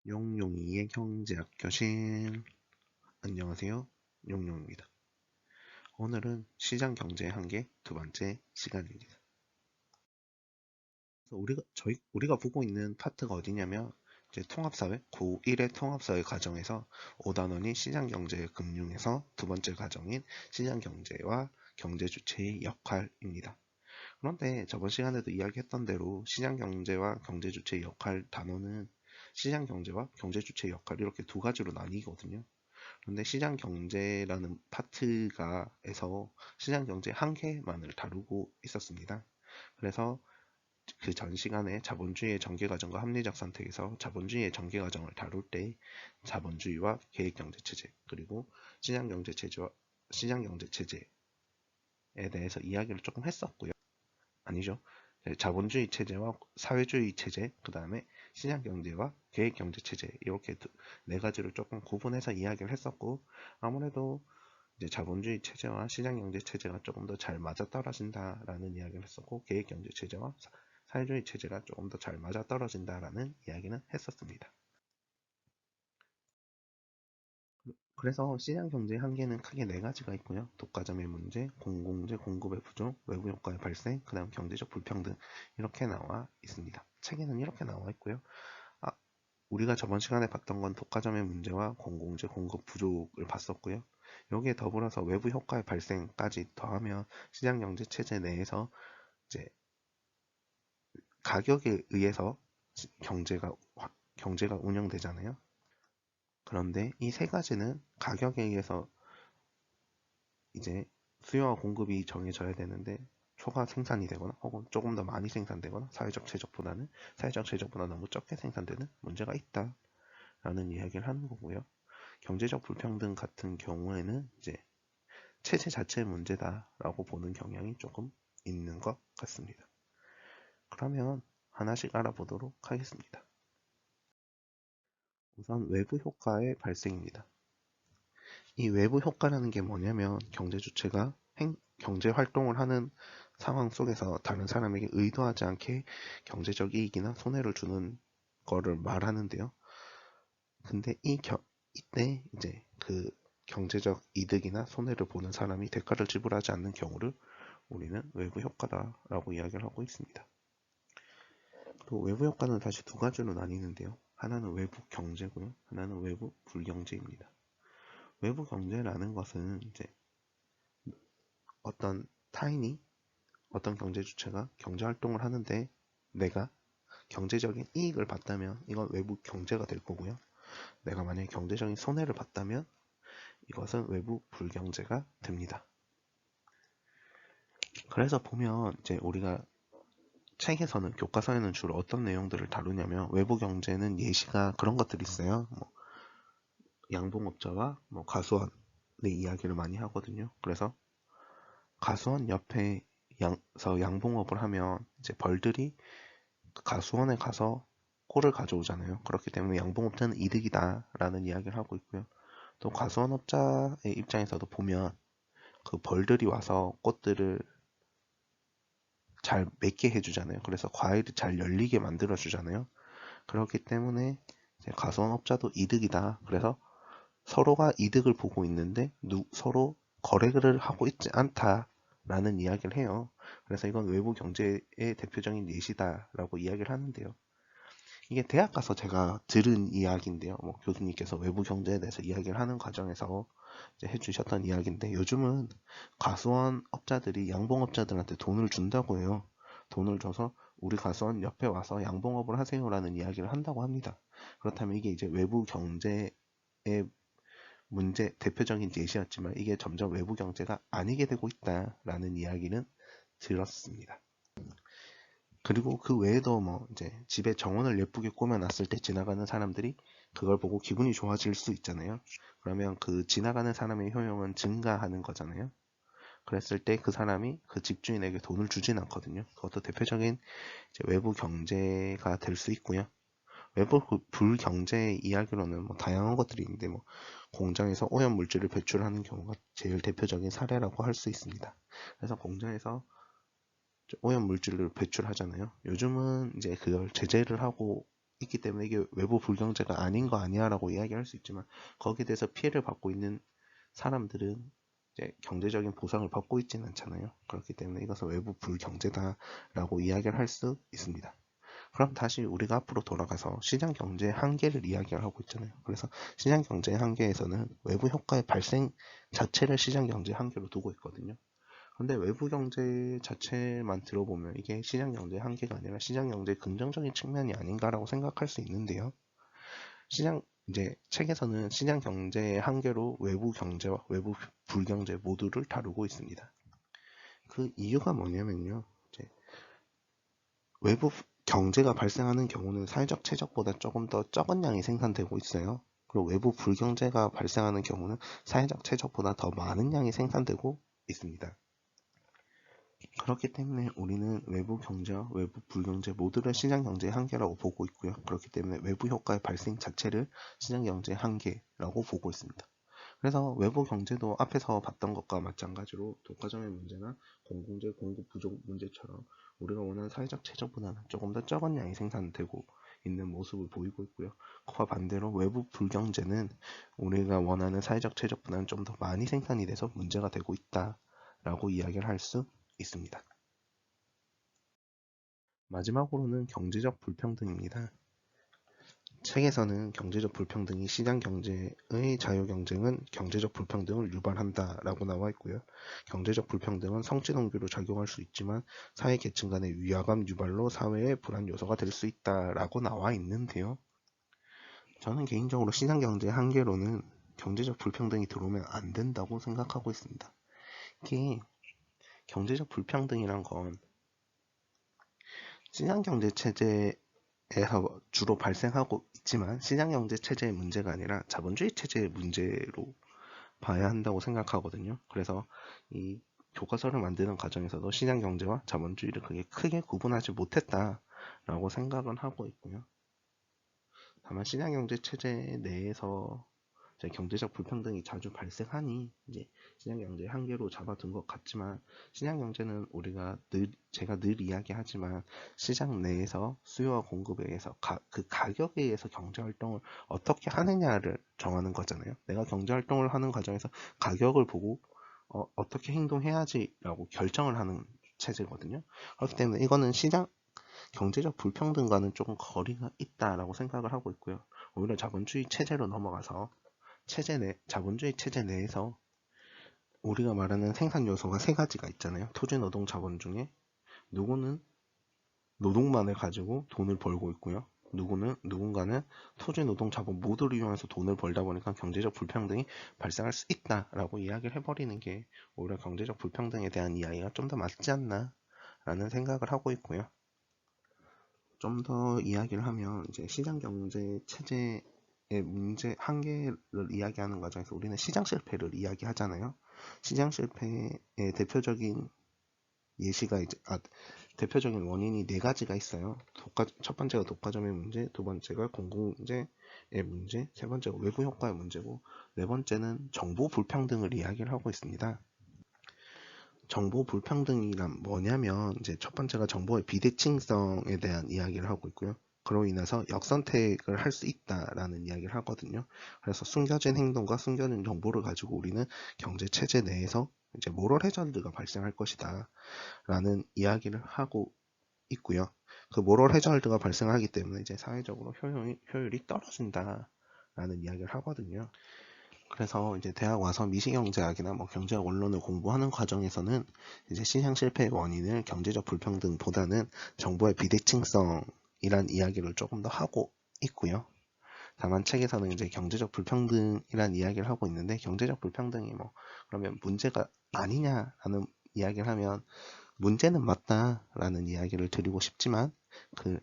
용용이의 경제학 교실. 안녕하세요. 용용입니다. 오늘은 시장 경제의 한계 두 번째 시간입니다. 그래서 우리가 보고 있는 파트가 어디냐면 이제 통합사회 고1의 통합사회 과정에서 5단원이 시장 경제 금융에서 두 번째 과정인 시장 경제와 경제 주체의 역할입니다. 그런데 저번 시간에도 이야기했던 대로 시장 경제와 경제 주체의 역할 단어는 시장 경제와 경제 주체의 역할 이렇게 두 가지로 나뉘거든요. 그런데 시장 경제라는 파트가에서 시장 경제 한 개만을 다루고 있었습니다. 그래서 그 전 시간에 자본주의의 전개 과정과 합리적 선택에서 자본주의의 전개 과정을 다룰 때 자본주의와 계획 경제 체제 그리고 시장 경제 체제와 시장 경제 체제에 대해서 이야기를 조금 했었고요. 아니죠. 자본주의 체제와 사회주의 체제, 그 다음에 시장 경제와 계획 경제 체제 이렇게 네 가지를 조금 구분해서 이야기를 했었고 아무래도 이제 자본주의 체제와 시장 경제 체제가 조금 더 잘 맞아떨어진다라는 이야기를 했었고 계획 경제 체제와 사회주의 체제가 조금 더 잘 맞아떨어진다라는 이야기는 했었습니다. 그래서 시장 경제의 한계는 크게 네 가지가 있고요. 독과점의 문제, 공공재, 공급의 부족, 외부 효과의 발생, 그 다음 경제적 불평등 이렇게 나와 있습니다. 책에는 이렇게 나와 있고요. 아, 우리가 저번 시간에 봤던 건 독과점의 문제와 공공재, 공급 부족을 봤었고요. 여기에 더불어서 외부 효과의 발생까지 더하면 시장 경제 체제 내에서 이제 가격에 의해서 경제가 경제가 운영되잖아요. 그런데 이 세 가지는 가격에 의해서 이제 수요와 공급이 정해져야 되는데 초과 생산이 되거나 혹은 조금 더 많이 생산되거나 사회적 최적보다 너무 적게 생산되는 문제가 있다라는 이야기를 하는 거고요. 경제적 불평등 같은 경우에는 이제 체제 자체의 문제다라고 보는 경향이 조금 있는 것 같습니다. 그러면 하나씩 알아보도록 하겠습니다. 우선 외부 효과의 발생입니다. 이 외부 효과라는 게 뭐냐면 경제 주체가 경제 활동을 하는 상황 속에서 다른 사람에게 의도하지 않게 경제적 이익이나 손해를 주는 거를 말하는데요. 근데 이때 이제 그 경제적 이득이나 손해를 보는 사람이 대가를 지불하지 않는 경우를 우리는 외부 효과다라고 이야기를 하고 있습니다. 그리고 외부 효과는 다시 두 가지로 나뉘는데요. 하나는 외부 경제고요. 하나는 외부 불경제입니다. 외부 경제라는 것은 이제 어떤 타인이 어떤 경제 주체가 경제 활동을 하는데 내가 경제적인 이익을 봤다면 이건 외부 경제가 될 거고요. 내가 만약에 경제적인 손해를 봤다면 이것은 외부 불경제가 됩니다. 그래서 보면 이제 우리가 책에서는 교과서에는 주로 어떤 내용들을 다루냐면 외부 경제는 예시가 그런 것들이 있어요. 뭐 양봉업자와 뭐 가수원의 이야기를 많이 하거든요. 그래서 가수원 옆에서 양봉업을 하면 이제 벌들이 가수원에 가서 꿀을 가져오잖아요. 그렇기 때문에 양봉업자는 이득이다라는 이야기를 하고 있고요. 또 가수원업자의 입장에서도 보면 그 벌들이 와서 꽃들을 잘 맺게 해주잖아요. 그래서 과일이 잘 열리게 만들어 주잖아요. 그렇기 때문에 가수원업자도 이득이다. 그래서 서로가 이득을 보고 있는데 서로 거래를 하고 있지 않다라는 이야기를 해요. 그래서 이건 외부 경제의 대표적인 예시다라고 이야기를 하는데요. 이게 대학 가서 제가 들은 이야기인데요. 뭐 교수님께서 외부 경제에 대해서 이야기를 하는 과정에서 이제 해주셨던 이야기인데 요즘은 가수원 업자들이 양봉업자들한테 돈을 준다고 해요. 돈을 줘서 우리 가수원 옆에 와서 양봉업을 하세요라는 이야기를 한다고 합니다. 그렇다면 이게 이제 외부 경제의 문제 대표적인 예시였지만 이게 점점 외부 경제가 아니게 되고 있다라는 이야기는 들었습니다. 그리고 그 외에도 뭐 이제 집에 정원을 예쁘게 꾸며놨을 때 지나가는 사람들이 그걸 보고 기분이 좋아질 수 있잖아요. 그러면 그 지나가는 사람의 효용은 증가하는 거잖아요. 그랬을 때 그 사람이 그 집주인에게 돈을 주진 않거든요. 그것도 대표적인 이제 외부 경제가 될 수 있고요. 외부 불경제 이야기로는 뭐 다양한 것들이 있는데 뭐 공장에서 오염 물질을 배출하는 경우가 제일 대표적인 사례라고 할 수 있습니다. 그래서 공장에서 오염 물질을 배출하잖아요. 요즘은 이제 그걸 제재를 하고 있기 때문에 이게 외부 불경제가 아닌 거 아니야 라고 이야기할 수 있지만, 거기에 대해서 피해를 받고 있는 사람들은 이제 경제적인 보상을 받고 있지는 않잖아요. 그렇기 때문에 이것은 외부 불경제다라고 이야기를 할 수 있습니다. 그럼 다시 우리가 앞으로 돌아가서 시장 경제의 한계를 이야기를 하고 있잖아요. 그래서 시장 경제의 한계에서는 외부 효과의 발생 자체를 시장 경제의 한계로 두고 있거든요. 근데 외부 경제 자체만 들어보면 이게 시장 경제의 한계가 아니라 시장 경제의 긍정적인 측면이 아닌가라고 생각할 수 있는데요. 이제 책에서는 시장 경제의 한계로 외부 경제와 외부 불경제 모두를 다루고 있습니다. 그 이유가 뭐냐면요. 이제 외부 경제가 발생하는 경우는 사회적 최적보다 조금 더 적은 양이 생산되고 있어요. 그리고 외부 불경제가 발생하는 경우는 사회적 최적보다 더 많은 양이 생산되고 있습니다. 그렇기 때문에 우리는 외부 경제와 외부 불경제 모두를 시장 경제의 한계라고 보고 있고요. 그렇기 때문에 외부 효과의 발생 자체를 시장 경제의 한계라고 보고 있습니다. 그래서 외부 경제도 앞에서 봤던 것과 마찬가지로 독과점의 문제나 공공재 공급 부족 문제처럼 우리가 원하는 사회적 최저보다는 조금 더 적은 양이 생산되고 있는 모습을 보이고 있고요. 그와 반대로 외부 불경제는 우리가 원하는 사회적 최저보다는 좀 더 많이 생산이 돼서 문제가 되고 있다라고 이야기를 할 수 있습니다. 마지막으로는 경제적 불평등입니다. 책에서는 경제적 불평등이 시장 경제의 자유 경쟁은 경제적 불평등을 유발한다라고 나와 있고요. 경제적 불평등은 성취 동기로 작용할 수 있지만 사회 계층 간의 위화감 유발로 사회의 불안 요소가 될 수 있다라고 나와 있는데요. 저는 개인적으로 시장 경제의 한계로는 경제적 불평등이 들어오면 안 된다고 생각하고 있습니다. 이게 경제적 불평등이란 건 시장 경제 체제에서 주로 발생하고 있지만 시장 경제 체제의 문제가 아니라 자본주의 체제의 문제로 봐야 한다고 생각하거든요. 그래서 이 교과서를 만드는 과정에서도 시장 경제와 자본주의를 크게 구분하지 못했다라고 생각은 하고 있고요. 다만 시장 경제 체제 내에서 경제적 불평등이 자주 발생하니 이제 시장 경제의 한계로 잡아둔 것 같지만, 시장 경제는 제가 늘 이야기하지만 시장 내에서 수요와 공급에 의해서 그 가격에 의해서 경제 활동을 어떻게 하느냐를 정하는 거잖아요. 내가 경제 활동을 하는 과정에서 가격을 보고 어떻게 행동해야지라고 결정을 하는 체제거든요. 그렇기 때문에 이거는 시장 경제적 불평등과는 조금 거리가 있다라고 생각을 하고 있고요. 오히려 자본주의 체제로 넘어가서 자본주의 체제 내에서 우리가 말하는 생산 요소가 세 가지가 있잖아요. 토지 노동 자본 중에 누구는 노동만을 가지고 돈을 벌고 있고요. 누군가는 토지 노동 자본 모두를 이용해서 돈을 벌다 보니까 경제적 불평등이 발생할 수 있다라고 이야기를 해버리는 게 오히려 경제적 불평등에 대한 이야기가 좀 더 맞지 않나라는 생각을 하고 있고요. 좀 더 이야기를 하면 이제 시장 경제 체제의 문제 한계를 이야기하는 과정에서 우리는 시장 실패를 이야기하잖아요. 시장 실패의 대표적인 대표적인 원인이 네 가지가 있어요. 첫 번째가 독과점의 문제, 두 번째가 공공재의 문제, 세 번째가 외부 효과의 문제고, 네 번째는 정보 불평등을 이야기를 하고 있습니다. 정보 불평등이란 뭐냐면 이제 첫 번째가 정보의 비대칭성에 대한 이야기를 하고 있고요. 그로 인해서 역선택을 할 수 있다라는 이야기를 하거든요. 그래서 숨겨진 행동과 숨겨진 정보를 가지고 우리는 경제 체제 내에서 이제 모럴 해저드가 발생할 것이다 라는 이야기를 하고 있고요. 그 모럴 해저드가 발생하기 때문에 이제 사회적으로 효율이 떨어진다 라는 이야기를 하거든요. 그래서 이제 대학 와서 미시경제학이나 뭐 경제학 원론을 공부하는 과정에서는 이제 시장 실패의 원인을 경제적 불평등보다는 정보의 비대칭성이란 이야기를 조금 더 하고 있고요. 다만 책에서는 이제 경제적 불평등이란 이야기를 하고 있는데, 경제적 불평등이 뭐 그러면 문제가 아니냐라는 이야기를 하면 문제는 맞다라는 이야기를 드리고 싶지만 그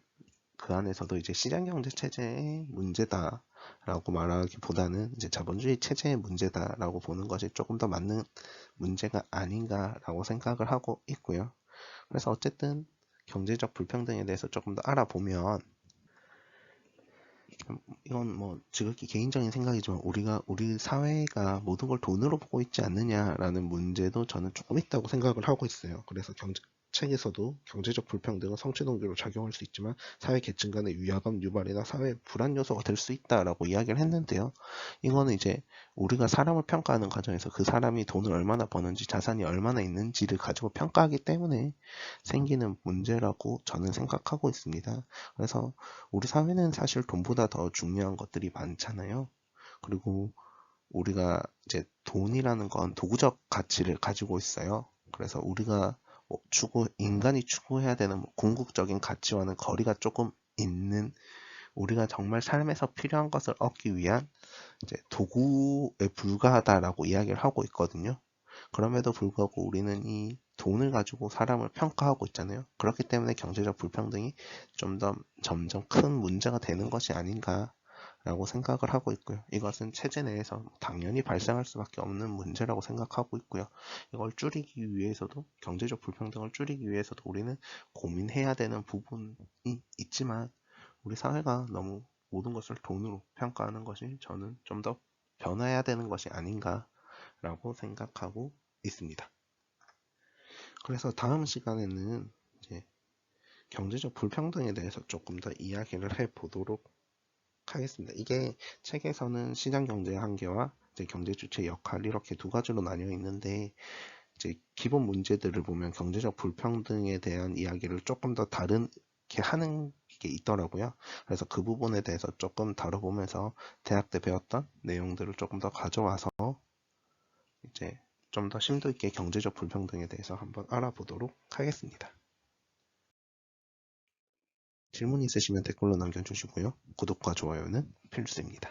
안에서도 이제 시장 경제 체제의 문제다라고 말하기보다는 이제 자본주의 체제의 문제다라고 보는 것이 조금 더 맞는 문제가 아닌가라고 생각을 하고 있고요. 그래서 어쨌든 경제적 불평등에 대해서 조금 더 알아보면, 이건 뭐 지극히 개인적인 생각이지만 우리 사회가 모든 걸 돈으로 보고 있지 않느냐라는 문제도 저는 조금 있다고 생각을 하고 있어요. 그래서 책에서도 경제적 불평등은 성취 동기로 작용할 수 있지만 사회 계층 간의 위화감 유발이나 사회 불안 요소가 될 수 있다라고 이야기를 했는데요. 이거는 이제 우리가 사람을 평가하는 과정에서 그 사람이 돈을 얼마나 버는지 자산이 얼마나 있는지를 가지고 평가하기 때문에 생기는 문제라고 저는 생각하고 있습니다. 그래서 우리 사회는 사실 돈보다 더 중요한 것들이 많잖아요. 그리고 우리가 이제 돈이라는 건 도구적 가치를 가지고 있어요. 그래서 우리가 인간이 추구해야 되는 궁극적인 가치와는 거리가 조금 있는, 우리가 정말 삶에서 필요한 것을 얻기 위한 이제 도구에 불과하다라고 이야기를 하고 있거든요. 그럼에도 불구하고 우리는 이 돈을 가지고 사람을 평가하고 있잖아요. 그렇기 때문에 경제적 불평등이 좀 더 점점 큰 문제가 되는 것이 아닌가 라고 생각을 하고 있고요. 이것은 체제 내에서 당연히 발생할 수밖에 없는 문제라고 생각하고 있고요. 이걸 줄이기 위해서도, 경제적 불평등을 줄이기 위해서도 우리는 고민해야 되는 부분이 있지만, 우리 사회가 너무 모든 것을 돈으로 평가하는 것이 저는 좀 더 변화해야 되는 것이 아닌가라고 생각하고 있습니다. 그래서 다음 시간에는 이제 경제적 불평등에 대해서 조금 더 이야기를 해보도록 하겠습니다. 이게 책에서는 시장 경제의 한계와 이제 경제 주체의 역할, 이렇게 두 가지로 나뉘어 있는데, 이제 기본 문제들을 보면 경제적 불평등에 대한 이야기를 조금 더 다르게 하는 게 있더라고요. 그래서 그 부분에 대해서 조금 다뤄보면서 대학 때 배웠던 내용들을 조금 더 가져와서 이제 좀 더 심도 있게 경제적 불평등에 대해서 한번 알아보도록 하겠습니다. 질문 있으시면 댓글로 남겨주시고요. 구독과 좋아요는 필수입니다.